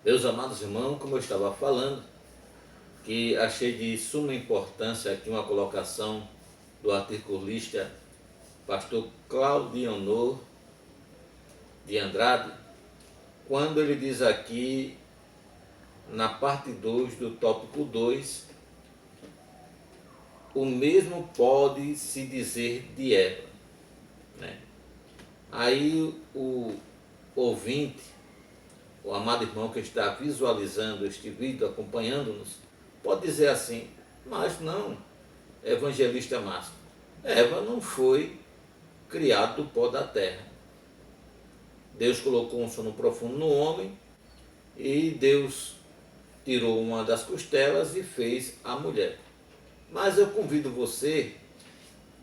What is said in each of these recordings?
Meus amados irmãos, como eu estava falando, que achei de suma importância aqui uma colocação do articulista pastor Claudionor de Andrade, quando ele diz aqui, na parte 2 do tópico 2, o mesmo pode se dizer de Eva, né? Aí o ouvinte, o amado irmão que está visualizando este vídeo, acompanhando-nos, pode dizer assim: mas não, evangelista Márcio, Eva não foi criada do pó da terra. Deus colocou um sono profundo no homem e Deus tirou uma das costelas e fez a mulher. Mas eu convido você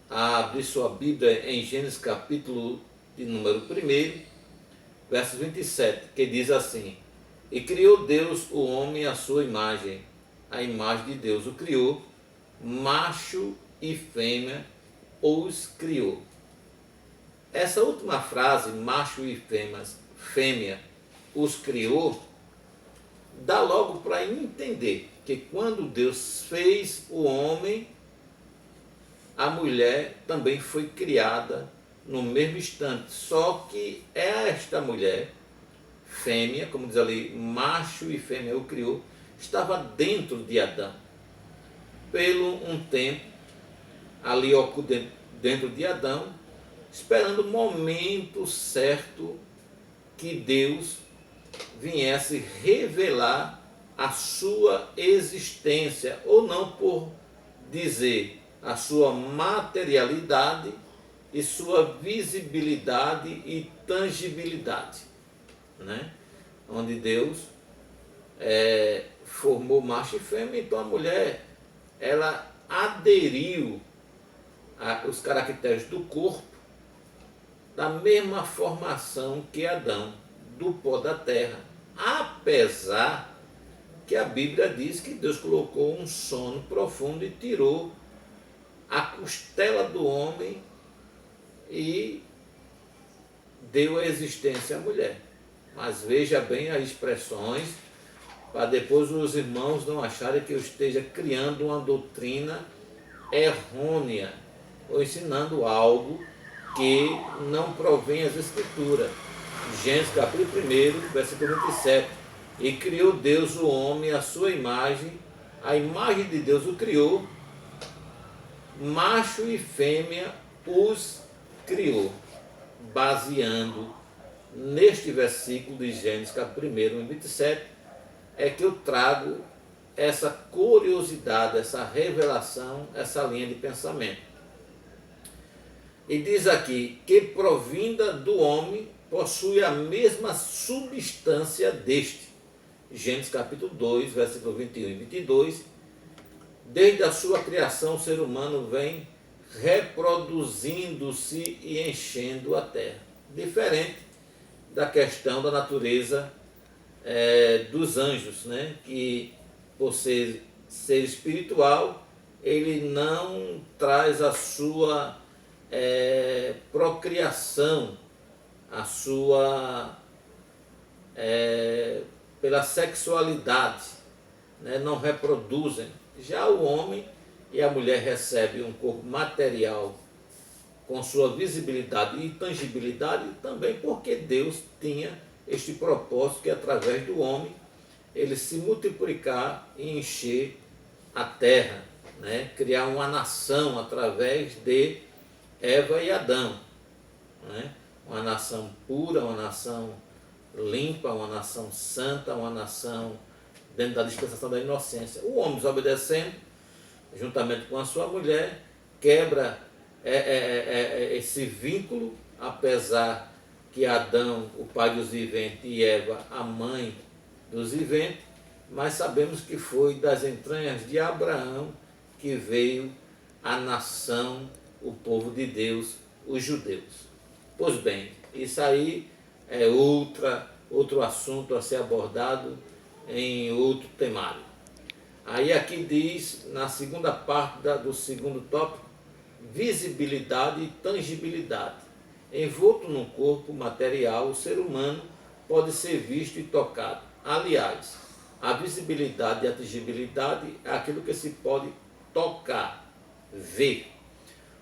a abrir sua Bíblia em Gênesis capítulo de número 1, verso 27, que diz assim: e criou Deus o homem à sua imagem, a imagem de Deus o criou, macho e fêmea os criou. Essa última frase, macho e fêmea os criou, dá logo para entender que quando Deus fez o homem, a mulher também foi criada no mesmo instante, só que esta mulher, fêmea, como diz ali, macho e fêmea o criou, estava dentro de Adão. Pelo um tempo, ali oculto dentro de Adão, esperando o momento certo que Deus viesse revelar a sua existência, ou não por dizer a sua materialidade e sua visibilidade e tangibilidade, né? Onde Deus formou macho e fêmea, então a mulher ela aderiu aos caracteres do corpo da mesma formação que Adão, do pó da terra, apesar que a Bíblia diz que Deus colocou um sono profundo e tirou a costela do homem e deu a existência à mulher. Mas veja bem as expressões, para depois os irmãos não acharem que eu esteja criando uma doutrina errônea ou ensinando algo que não provém das Escrituras. Gênesis capítulo 1, versículo 27. E criou Deus o homem à sua imagem, a imagem de Deus o criou, macho e fêmea os criou. Baseando neste versículo de Gênesis capítulo 1, 27, é que eu trago essa curiosidade, essa revelação, essa linha de pensamento. E diz aqui que provinda do homem possui a mesma substância deste. Gênesis capítulo 2, versículo 21 e 22. Desde a sua criação o ser humano vem reproduzindo-se e enchendo a terra. Diferente da questão da natureza dos anjos, né? Que por ser espiritual, ele não traz a sua procriação, a sua pela sexualidade, né? Não reproduzem. Já o homem e a mulher recebem um corpo material com sua visibilidade e tangibilidade, também porque Deus tinha este propósito que através do homem ele se multiplicar e encher a terra, né? Criar uma nação através de Eva e Adão, né? Uma nação pura, uma nação limpa, uma nação santa, uma nação dentro da dispensação da inocência. O homem desobedecendo, juntamente com a sua mulher, quebra esse vínculo, apesar que Adão, o pai dos viventes, e Eva, a mãe dos viventes, mas sabemos que foi das entranhas de Abraão que veio a nação, o povo de Deus, os judeus. Pois bem, isso aí é outro assunto a ser abordado em outro temário. Aí aqui diz, na segunda parte do segundo tópico, visibilidade e tangibilidade. Envolto num corpo material, o ser humano pode ser visto e tocado. Aliás, a visibilidade e a atingibilidade é aquilo que se pode tocar, ver.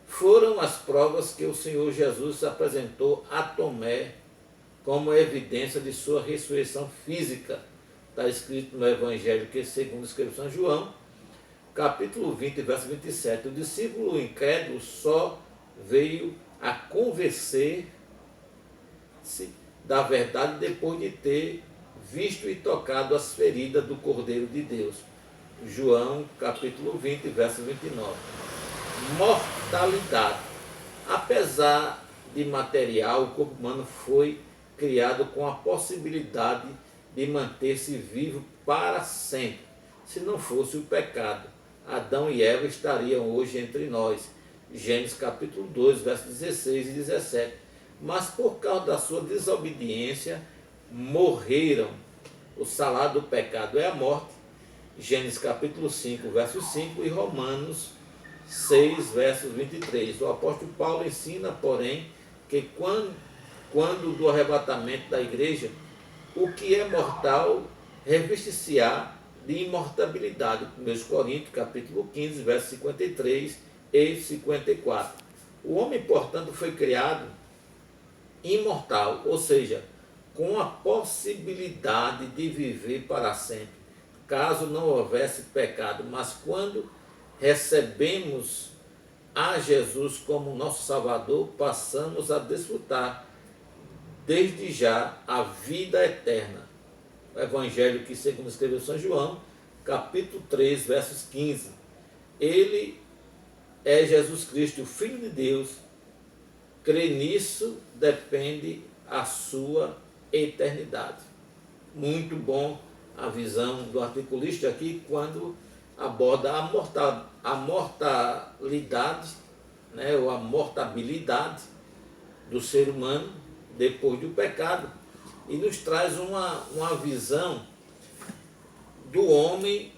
Foram as provas que o Senhor Jesus apresentou a Tomé como evidência de sua ressurreição física. Está escrito no Evangelho que, segundo escreveu São João, capítulo 20, verso 27. O discípulo incrédulo só veio a convencer-se da verdade depois de ter visto e tocado as feridas do Cordeiro de Deus. João, capítulo 20, verso 29. Mortalidade. Apesar de material, o corpo humano foi criado com a possibilidade de manter-se vivo para sempre. Se não fosse o pecado, Adão e Eva estariam hoje entre nós. Gênesis capítulo 2, versos 16 e 17. Mas por causa da sua desobediência, morreram. O salário do pecado é a morte. Gênesis capítulo 5, verso 5 e Romanos 6, versos 23. O apóstolo Paulo ensina, porém, que quando do arrebatamento da igreja, o que é mortal reveste-se-á de imortabilidade. 1 Coríntios, capítulo 15, versos 53 e 54. O homem, portanto, foi criado imortal, ou seja, com a possibilidade de viver para sempre, caso não houvesse pecado. Mas quando recebemos a Jesus como nosso Salvador, passamos a desfrutar desde já a vida eterna. O Evangelho que, segundo escreveu São João, capítulo 3, versos 15. Ele é Jesus Cristo, o Filho de Deus. Crer nisso depende a sua eternidade. Muito bom a visão do articulista aqui quando aborda a mortalidade, né, ou a mortabilidade do ser humano depois do pecado, e nos traz uma visão do homem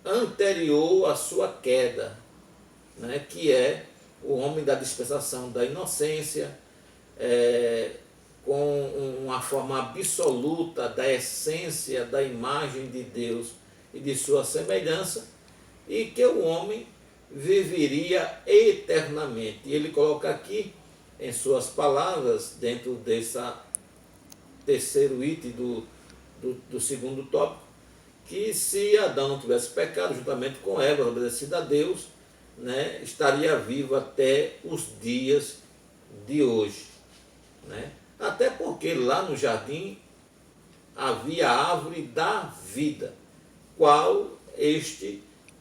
anterior à sua queda, né, que é o homem da dispensação da inocência, com uma forma absoluta da essência da imagem de Deus e de sua semelhança, e que o homem viveria eternamente. E ele coloca aqui, em suas palavras, dentro desse terceiro item do segundo tópico, que se Adão não tivesse pecado, juntamente com Eva, obedecido a Deus, né, estaria vivo até os dias de hoje. Né? Até porque lá no jardim havia a árvore da vida, qual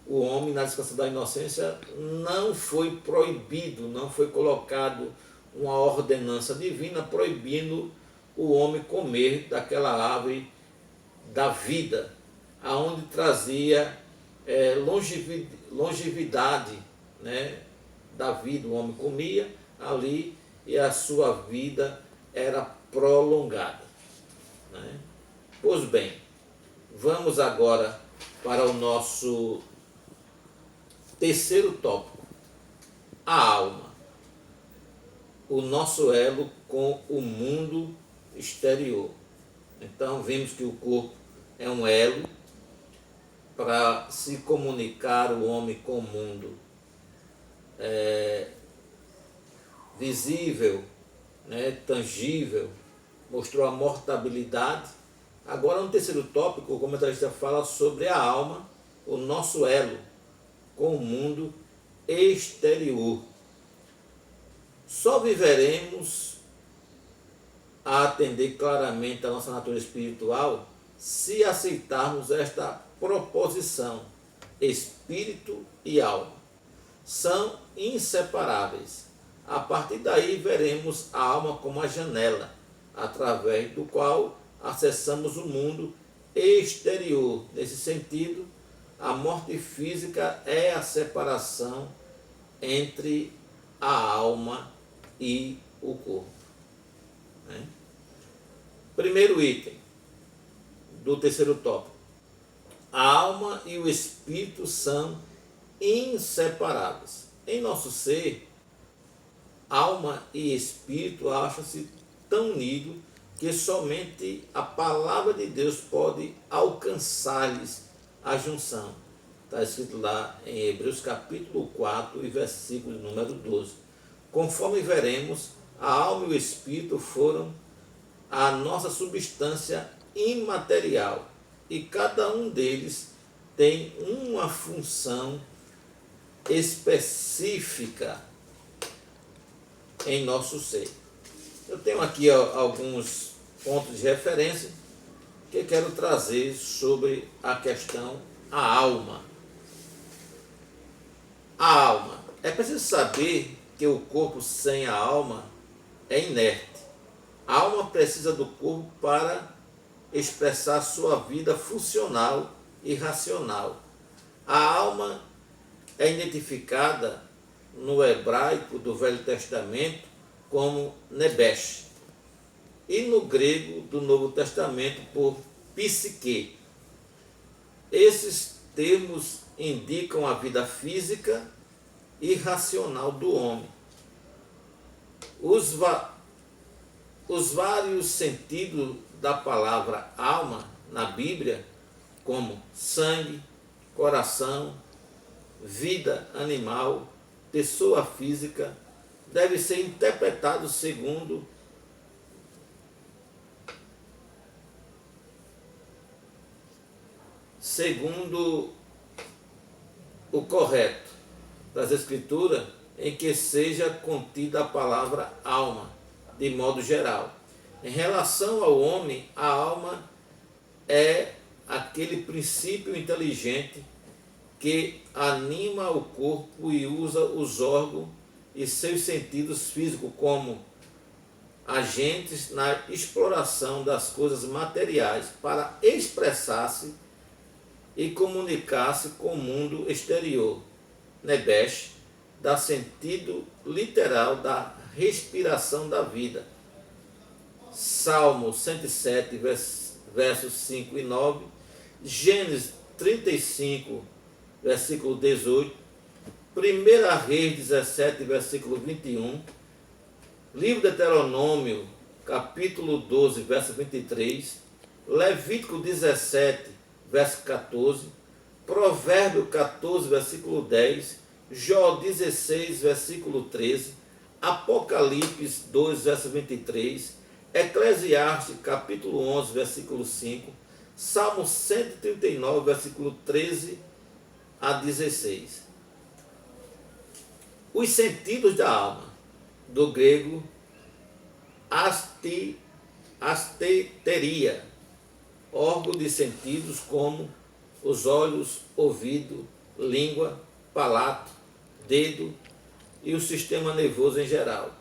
o homem na dispensação da inocência não foi proibido, não foi colocado uma ordenança divina proibindo o homem comer daquela árvore da vida, aonde trazia longevidade, né, da vida. O homem comia ali e a sua vida era prolongada. Né? Pois bem, vamos agora para o nosso terceiro tópico, a alma, o nosso elo com o mundo exterior. Então vimos que o corpo é um elo para se comunicar o homem com o mundo visível, né, tangível, mostrou a mortabilidade. Agora, no terceiro tópico, o comentarista fala sobre a alma, o nosso elo com o mundo exterior. Só viveremos a atender claramente a nossa natureza espiritual se aceitarmos esta proposição: espírito e alma são inseparáveis. A partir daí veremos a alma como a janela, através do qual acessamos o mundo exterior. Nesse sentido, a morte física é a separação entre a alma e o corpo. Né? Primeiro item do terceiro tópico. A alma e o espírito são inseparáveis. Em nosso ser, alma e espírito acham-se tão unidos que somente a palavra de Deus pode alcançar-lhes a junção. Está escrito lá em Hebreus capítulo 4 e versículo número 12. Conforme veremos, a alma e o espírito foram a nossa substância imaterial e cada um deles tem uma função específica em nosso ser. Eu tenho aqui alguns pontos de referência que eu quero trazer sobre a questão a alma. A alma. É preciso saber que o corpo sem a alma é inerte. A alma precisa do corpo para expressar sua vida funcional e racional. A alma é identificada no hebraico do Velho Testamento como nebesh e no grego do Novo Testamento por psique. Esses termos indicam a vida física e racional do homem. Os vários sentidos da palavra alma na Bíblia, como sangue, coração, vida animal, pessoa física, deve ser interpretado segundo o correto das Escrituras, em que seja contida a palavra alma, de modo geral. Em relação ao homem, a alma é aquele princípio inteligente que anima o corpo e usa os órgãos e seus sentidos físicos como agentes na exploração das coisas materiais para expressar-se e comunicar-se com o mundo exterior. Nebesh dá sentido literal da respiração da vida. Salmo 107, versos 5 e 9, Gênesis 35, versículo 18, 1 Reis 17, versículo 21, Livro de Deuteronômio, capítulo 12, verso 23, Levítico 17, verso 14, Provérbio 14, versículo 10, Jó 16, versículo 13, Apocalipse 2, verso 23, Eclesiastes capítulo 11, versículo 5, Salmo 139, versículo 13 a 16. Os sentidos da alma, do grego asteteria, órgão de sentidos como os olhos, ouvido, língua, palato, dedo e o sistema nervoso em geral.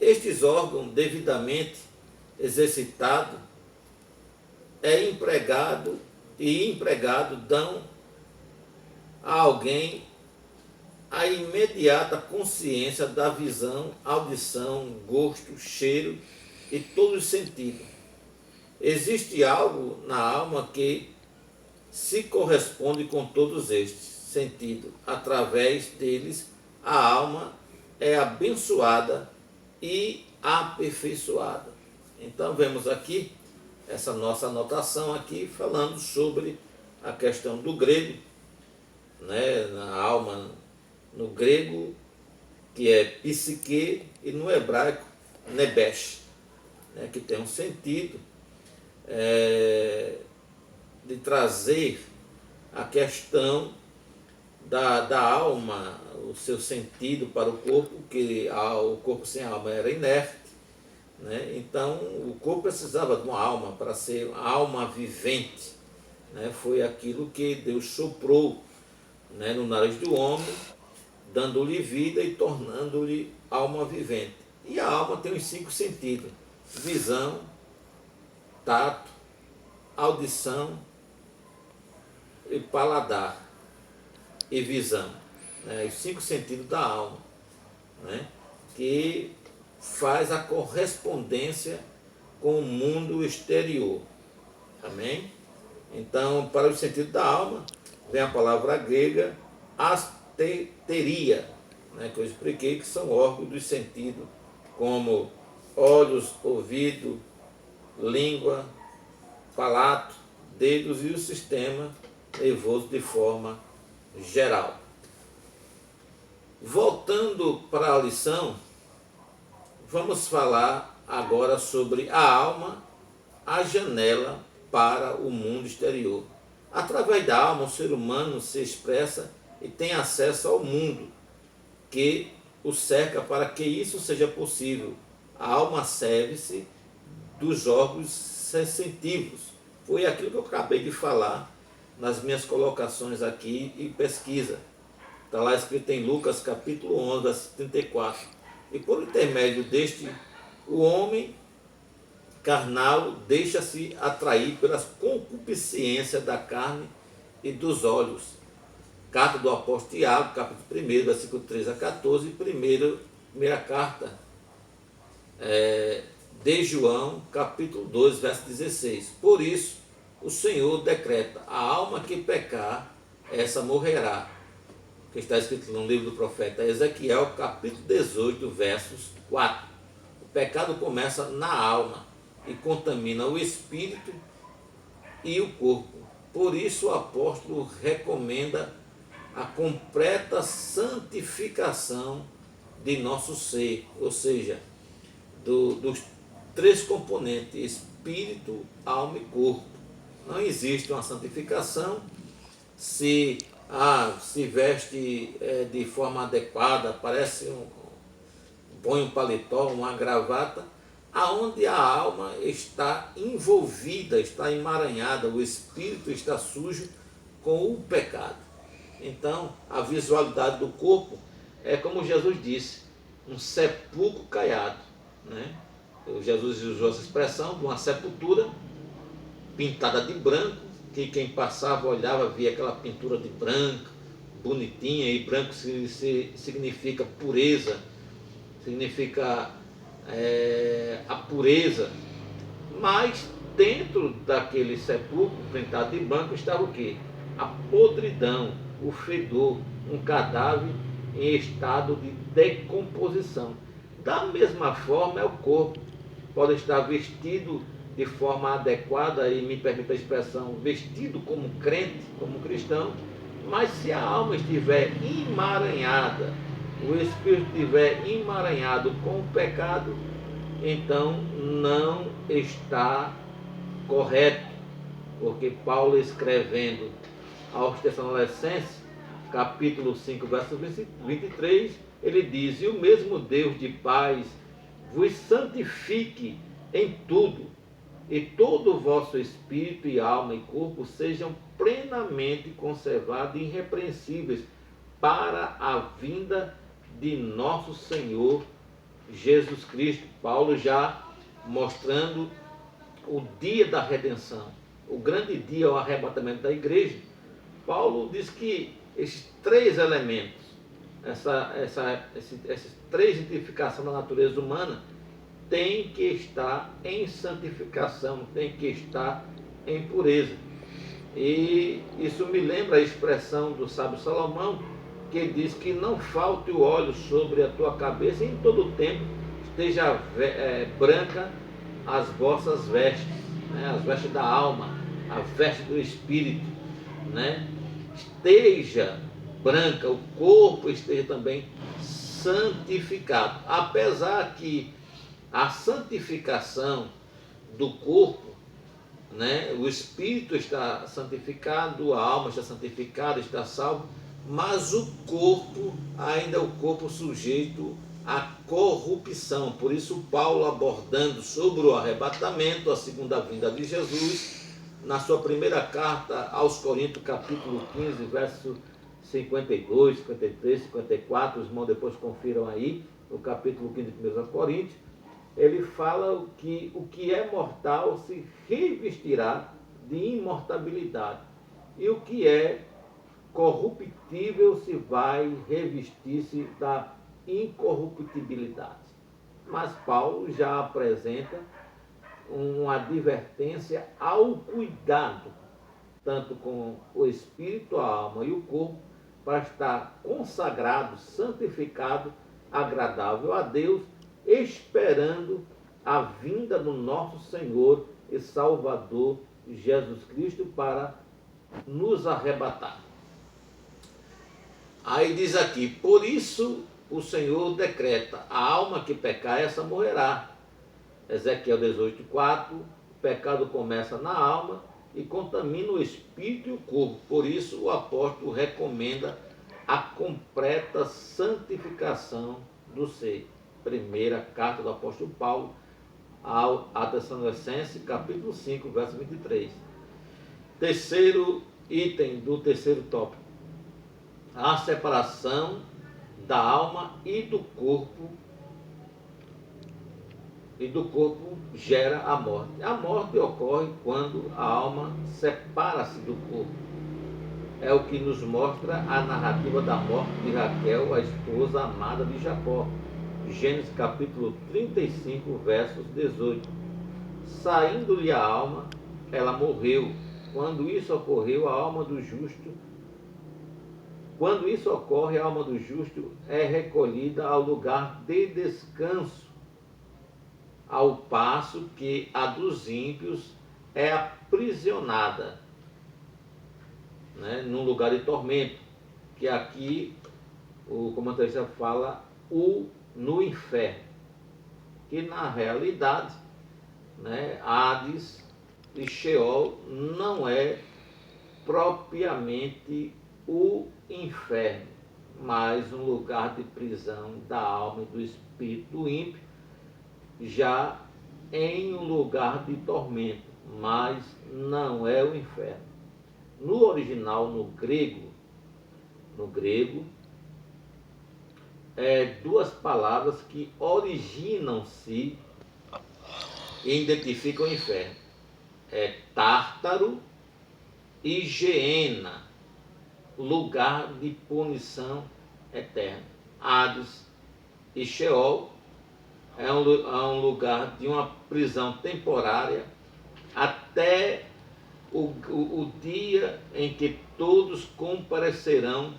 Estes órgãos devidamente exercitados empregado dão a alguém a imediata consciência da visão, audição, gosto, cheiro e todos os sentidos. Existe algo na alma que se corresponde com todos estes sentidos. Através deles, a alma é abençoada e aperfeiçoada. Então, vemos aqui essa nossa anotação aqui falando sobre a questão do grego, né, na alma no grego, que é psique, e no hebraico, nebesh, né, que tem um sentido de trazer a questão da alma, o seu sentido para o corpo, que o corpo sem alma era inerte, né? Então o corpo precisava de uma alma para ser uma alma vivente, né? Foi aquilo que Deus soprou, né, no nariz do homem, dando-lhe vida e tornando-lhe alma vivente. E a alma tem os 5 sentidos: visão, tato, audição e paladar e visão, né? Os 5 sentidos da alma, né? Que faz a correspondência com o mundo exterior. Amém? Então, para o sentido da alma, vem a palavra grega asteteria, né, que eu expliquei, que são órgãos dos sentidos, como olhos, ouvido, língua, palato, dedos e o sistema nervoso de forma geral. Voltando para a lição, vamos falar agora sobre a alma, a janela para o mundo exterior. Através da alma, o ser humano se expressa e tem acesso ao mundo que o cerca. Para que isso seja possível, a alma serve-se dos órgãos sensitivos. Foi aquilo que eu acabei de falar nas minhas colocações aqui e pesquisa. Está lá escrito em Lucas capítulo 11, versículo 34. E por intermédio deste, o homem carnal deixa-se atrair pelas concupiscências da carne e dos olhos. Carta do apóstolo Tiago, capítulo 1, versículo 13 a 14, primeira carta de João, capítulo 2, verso 16. Por isso, o Senhor decreta: a alma que pecar, essa morrerá. Que está escrito no livro do profeta Ezequiel, capítulo 18, versos 4. O pecado começa na alma e contamina o espírito e o corpo. Por isso o apóstolo recomenda a completa santificação de nosso ser, ou seja, dos três componentes: espírito, alma e corpo. Não existe uma santificação se veste de forma adequada, põe um paletó, uma gravata, aonde a alma está envolvida, está emaranhada, o espírito está sujo com o pecado. Então, a visualidade do corpo é como Jesus disse, um sepulcro caiado, né? Jesus usou essa expressão de uma sepultura pintada de branco, que quem passava olhava, via aquela pintura de branco, bonitinha, e branco significa pureza, significa a pureza. Mas dentro daquele sepulcro pintado de branco estava o quê? A podridão, o fedor, um cadáver em estado de decomposição. Da mesma forma é o corpo, pode estar vestido de forma adequada, e me permita a expressão, vestido como crente, como cristão, mas se a alma estiver emaranhada, o espírito estiver emaranhado com o pecado, então não está correto, porque Paulo, escrevendo aos Tessalonicenses, capítulo 5, verso 23, ele diz: e o mesmo Deus de paz vos santifique em tudo, e todo o vosso espírito e alma e corpo sejam plenamente conservados e irrepreensíveis para a vinda de nosso Senhor Jesus Cristo. Paulo já mostrando o dia da redenção, o grande dia, o arrebatamento da igreja. Paulo diz que esses três elementos, essas três identificações da natureza humana, tem que estar em santificação, tem que estar em pureza. E isso me lembra a expressão do sábio Salomão, que diz que não falte o óleo sobre a tua cabeça, e em todo o tempo esteja branca as vossas vestes, né? As vestes da alma, a veste do espírito, né? Esteja branca, o corpo esteja também santificado. Apesar que a santificação do corpo, né? O espírito está santificado, a alma está santificada, está salvo, mas o corpo ainda é o corpo sujeito à corrupção. Por isso Paulo, abordando sobre o arrebatamento, a segunda vinda de Jesus, na sua primeira carta aos Coríntios, capítulo 15, verso 52, 53, 54, os irmãos depois confiram aí, o capítulo 15 de 1 Coríntios, ele fala que o que é mortal se revestirá de imortabilidade, e o que é corruptível se vai revestir-se da incorruptibilidade. Mas Paulo já apresenta uma advertência ao cuidado, tanto com o espírito, a alma e o corpo, para estar consagrado, santificado, agradável a Deus, esperando a vinda do nosso Senhor e Salvador Jesus Cristo para nos arrebatar. Aí diz aqui, por isso o Senhor decreta, a alma que pecar, essa morrerá. Ezequiel 18:4, o pecado começa na alma e contamina o espírito e o corpo. Por isso o apóstolo recomenda a completa santificação do ser. Primeira carta do apóstolo Paulo a Tessalonicenses, capítulo 5, verso 23. Terceiro item do terceiro tópico, a separação da alma e do corpo gera a morte. A morte ocorre quando a alma separa-se do corpo. É o que nos mostra a narrativa da morte de Raquel, a esposa amada de Jacó. Gênesis capítulo 35, versos 18. Saindo-lhe a alma, ela morreu. Quando isso ocorre, a alma do justo é recolhida ao lugar de descanso, ao passo que a dos ímpios é aprisionada, né, num lugar de tormento, que aqui o comentarista fala no inferno, que na realidade, né, Hades e Sheol não é propriamente o inferno, mas um lugar de prisão da alma e do espírito do ímpio, já em um lugar de tormento, mas não é o inferno. No original, no grego, duas palavras que originam-se e identificam o inferno. É Tártaro e Geena, lugar de punição eterna. Hades e Sheol é um lugar de uma prisão temporária até o dia em que todos comparecerão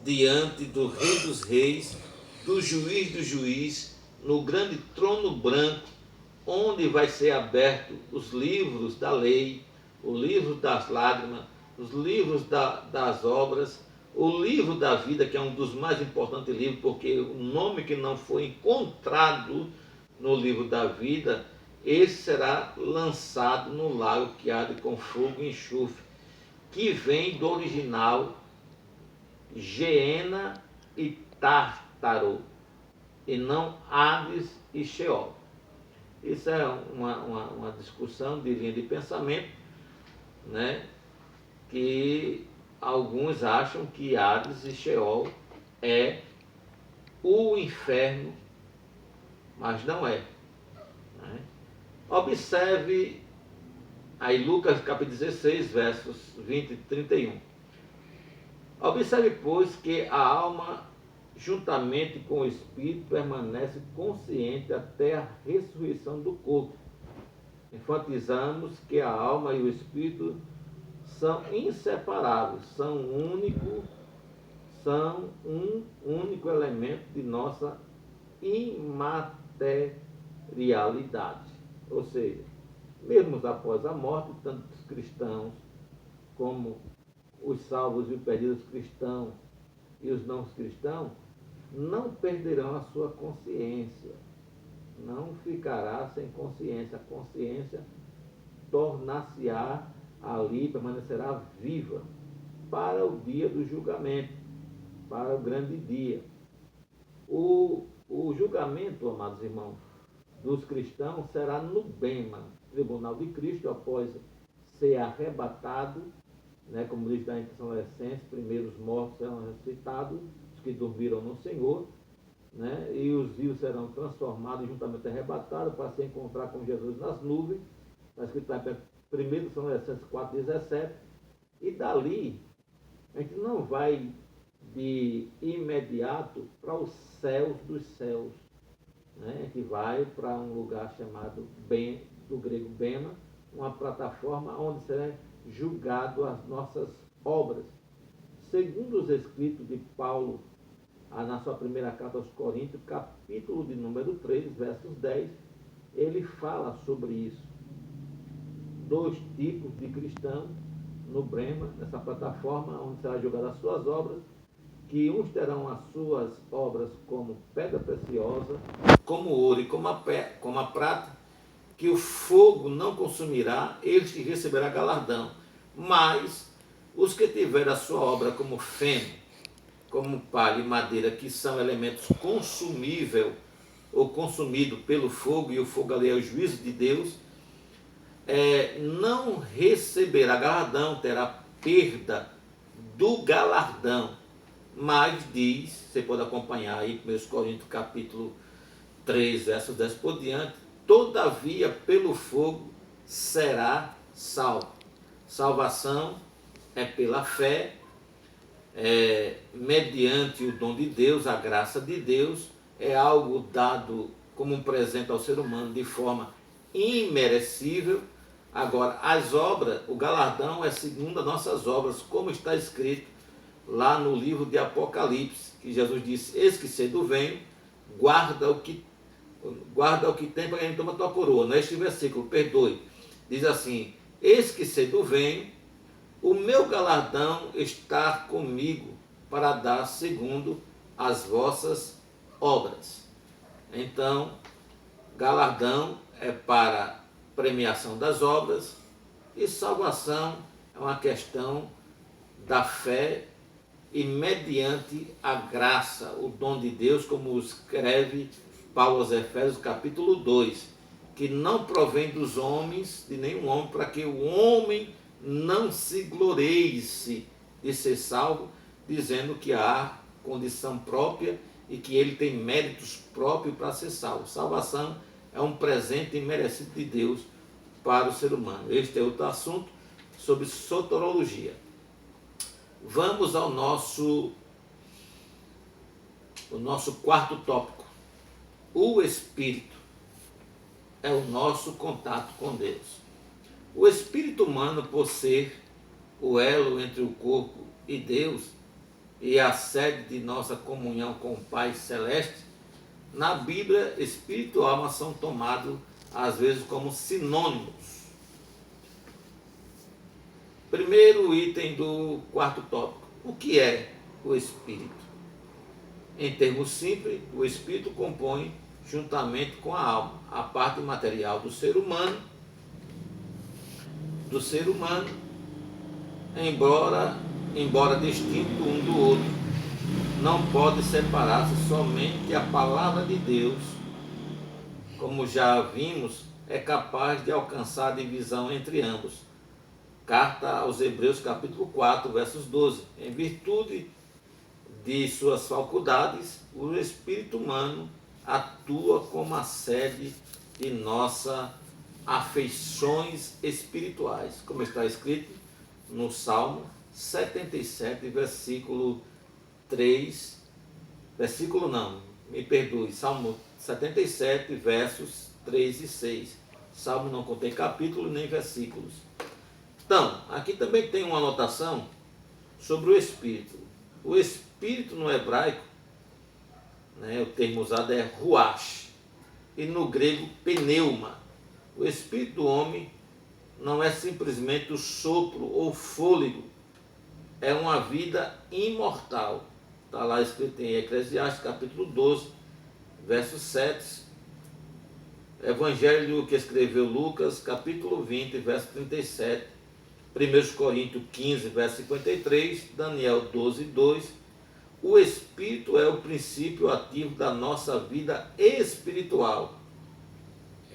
diante do Rei dos Reis, do Juiz, no grande trono branco, onde vai ser aberto os livros da lei, o livro das lágrimas, os livros das obras, o livro da vida, que é um dos mais importantes livros, porque o nome que não foi encontrado no livro da vida, esse será lançado no lago que arde com fogo e enxofre, que vem do original Geena e Tártaro, e não Hades e Sheol. Isso é uma discussão de linha de pensamento, né, que alguns acham que Hades e Sheol é o inferno, mas não é. Né? Observe aí Lucas capítulo 16, versos 20 e 31. Observe, pois, que a alma, juntamente com o espírito, permanece consciente até a ressurreição do corpo. Enfatizamos que a alma e o espírito são inseparáveis, são um único elemento de nossa imaterialidade. Ou seja, mesmo após a morte, tanto os cristãos como os salvos e os perdidos cristãos e os não cristãos não perderão a sua consciência, não ficará sem consciência. A consciência tornar-se-á ali, permanecerá viva para o dia do julgamento, para o grande dia. O julgamento, amados irmãos, dos cristãos será no Bema, tribunal de Cristo, após ser arrebatado, né, como diz da Tessalonicenses, primeiro os mortos serão ressuscitados, os que dormiram no Senhor, né, e os vivos serão transformados e juntamente arrebatados para se encontrar com Jesus nas nuvens. Está escrito lá em 1 Tessalonicenses 4,17, e dali a gente não vai de imediato para os céus dos céus, né? A gente vai para um lugar chamado do grego Bema, uma plataforma onde será julgado as nossas obras. Segundo os escritos de Paulo, na sua primeira carta aos Coríntios, capítulo de número 3, versos 10, ele fala sobre isso. 2 tipos de cristão no Brema, nessa plataforma onde será jogada as suas obras, que uns terão as suas obras como pedra preciosa, como ouro e como a prata, que o fogo não consumirá, este receberá galardão. Mas os que tiverem a sua obra como feno, como palha e madeira, que são elementos consumíveis ou consumidos pelo fogo, e o fogo ali é o juízo de Deus, não receberá galardão, terá perda do galardão. Mas diz, você pode acompanhar aí, 1 Coríntios capítulo 3, versos 10 por diante, todavia pelo fogo será salvo. Salvação é pela fé, mediante o dom de Deus, a graça de Deus, é algo dado como um presente ao ser humano de forma imerecível. Agora, as obras, o galardão é segundo as nossas obras, como está escrito lá no livro de Apocalipse, que Jesus disse: eis que cedo venho, guarda o que tem para quem toma tua coroa. Neste versículo, perdoe, diz assim: eis que cedo venho, o meu galardão está comigo para dar segundo as vossas obras. Então, galardão é para premiação das obras, e salvação é uma questão da fé e mediante a graça, o dom de Deus, como escreve Paulo aos Efésios capítulo 2, que não provém dos homens, de nenhum homem, para que o homem não se glorie-se de ser salvo, dizendo que há condição própria e que ele tem méritos próprios para ser salvo. Salvação é um presente imerecido de Deus para o ser humano. Este é outro assunto sobre soterologia. Vamos ao nosso quarto tópico. O Espírito é o nosso contato com Deus. O espírito humano, por ser o elo entre o corpo e Deus e a sede de nossa comunhão com o Pai Celeste, na Bíblia, espírito e alma são tomados às vezes como sinônimos. Primeiro item do quarto tópico: o que é o espírito? Em termos simples, o espírito compõe, juntamente com a alma, a parte material do ser humano, embora distinto um do outro, não pode separar-se. Somente a palavra de Deus, como já vimos, é capaz de alcançar a divisão entre ambos. Carta aos Hebreus capítulo 4, versos 12. Em virtude de suas faculdades, o espírito humano atua como a sede de nossas afeições espirituais, como está escrito no Salmo 77, versículo 3, Salmo 77, versos 3 e 6. Salmo não contém capítulo nem versículos. Então, aqui também tem uma anotação sobre o Espírito. O Espírito no hebraico, o termo usado é ruach, e no grego pneuma. O Espírito do homem não é simplesmente o sopro ou fôlego, é uma vida imortal. Está lá escrito em Eclesiastes capítulo 12, verso 7. Evangelho que escreveu Lucas, capítulo 20, verso 37. 1 Coríntios 15, verso 53, Daniel 12, 2. O Espírito é o princípio ativo da nossa vida espiritual,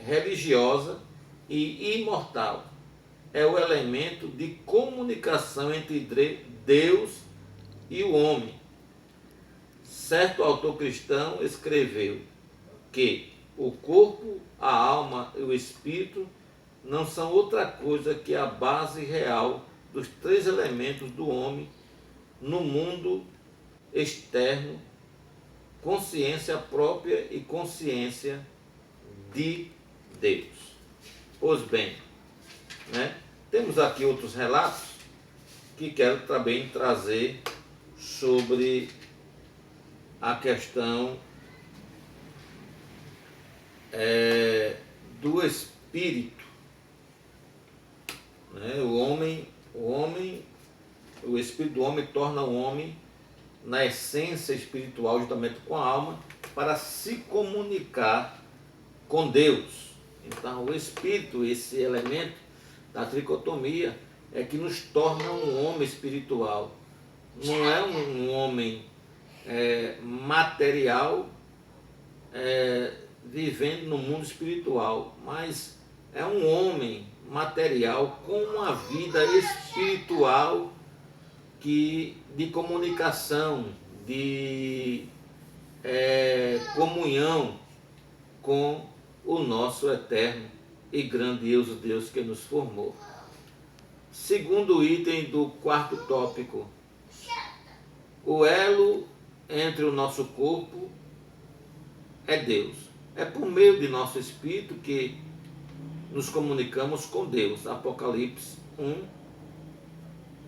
religiosa e imortal. É o elemento de comunicação entre Deus e o homem. Certo autor cristão escreveu que o corpo, a alma e o espírito não são outra coisa que a base real dos 3 elementos do homem no mundo externo: consciência própria e consciência de Deus. Pois bem, temos aqui outros relatos que quero também trazer sobre a questão do Espírito, né? O espírito do homem torna o homem na essência espiritual, juntamente com a alma, para se comunicar com Deus. Então, o espírito, esse elemento da tricotomia, é que nos torna um homem espiritual. Não é um homem material vivendo no mundo espiritual, mas é um homem material com uma vida espiritual de comunicação, de comunhão com o nosso eterno e grandioso Deus que nos formou. Segundo item do quarto tópico, o elo entre o nosso corpo é Deus. É por meio de nosso espírito que nos comunicamos com Deus. Apocalipse 1,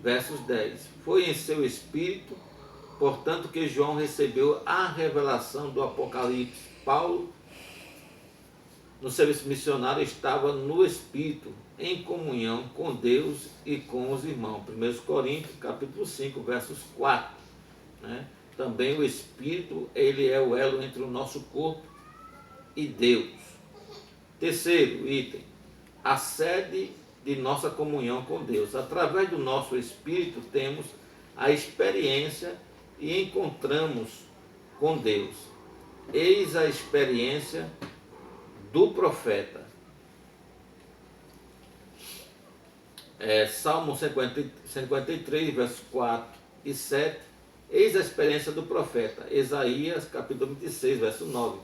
versos 10. Foi em seu espírito, portanto, que João recebeu a revelação do Apocalipse. Paulo, no serviço missionário, estava no espírito, em comunhão com Deus e com os irmãos. 1 Coríntios, capítulo 5, versos 4. Né? Também o espírito, ele é o elo entre o nosso corpo e Deus. Terceiro item, a sede de nossa comunhão com Deus. Através do nosso espírito temos a experiência e encontramos com Deus. Eis a experiência do profeta. Salmo 53, versos 4 e 7. Eis a experiência do profeta. Isaías, capítulo 26, verso 9.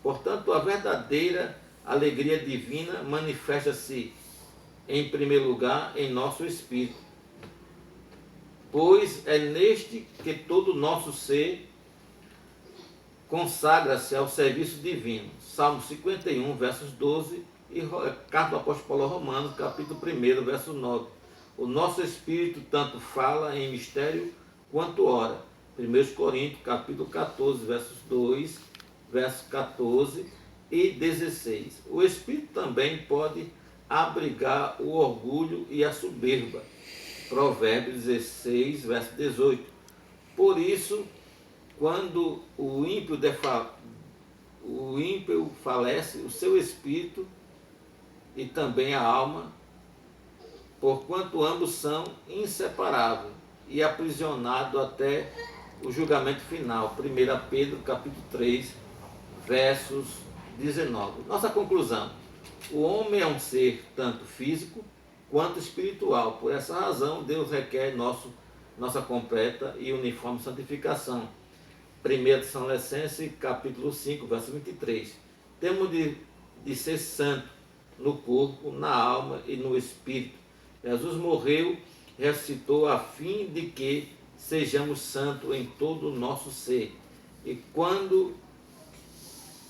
Portanto, a verdadeira alegria divina manifesta-se, em primeiro lugar, em nosso espírito, pois é neste que todo o nosso ser consagra-se ao serviço divino. Salmo 51, versos 12 e carta do apóstolo Paulo aos Romanos, capítulo 1, verso 9. O nosso espírito tanto fala em mistério quanto ora. 1 Coríntios, capítulo 14, versos 2, versos 14 e 16. O espírito também pode abrigar o orgulho e a soberba. Provérbios 16, verso 18. Por isso, quando o ímpio falece, o seu espírito e também a alma, porquanto ambos são inseparáveis e aprisionados até o julgamento final. 1 Pedro, capítulo 3, versos 19. Nossa conclusão: o homem é um ser tanto físico quanto espiritual. Por essa razão, Deus requer nossa completa e uniforme santificação. 1 Tessalonicenses, capítulo 5, verso 23. Temos de ser santo no corpo, na alma e no espírito. Jesus morreu, ressuscitou a fim de que sejamos santos em todo o nosso ser. E quando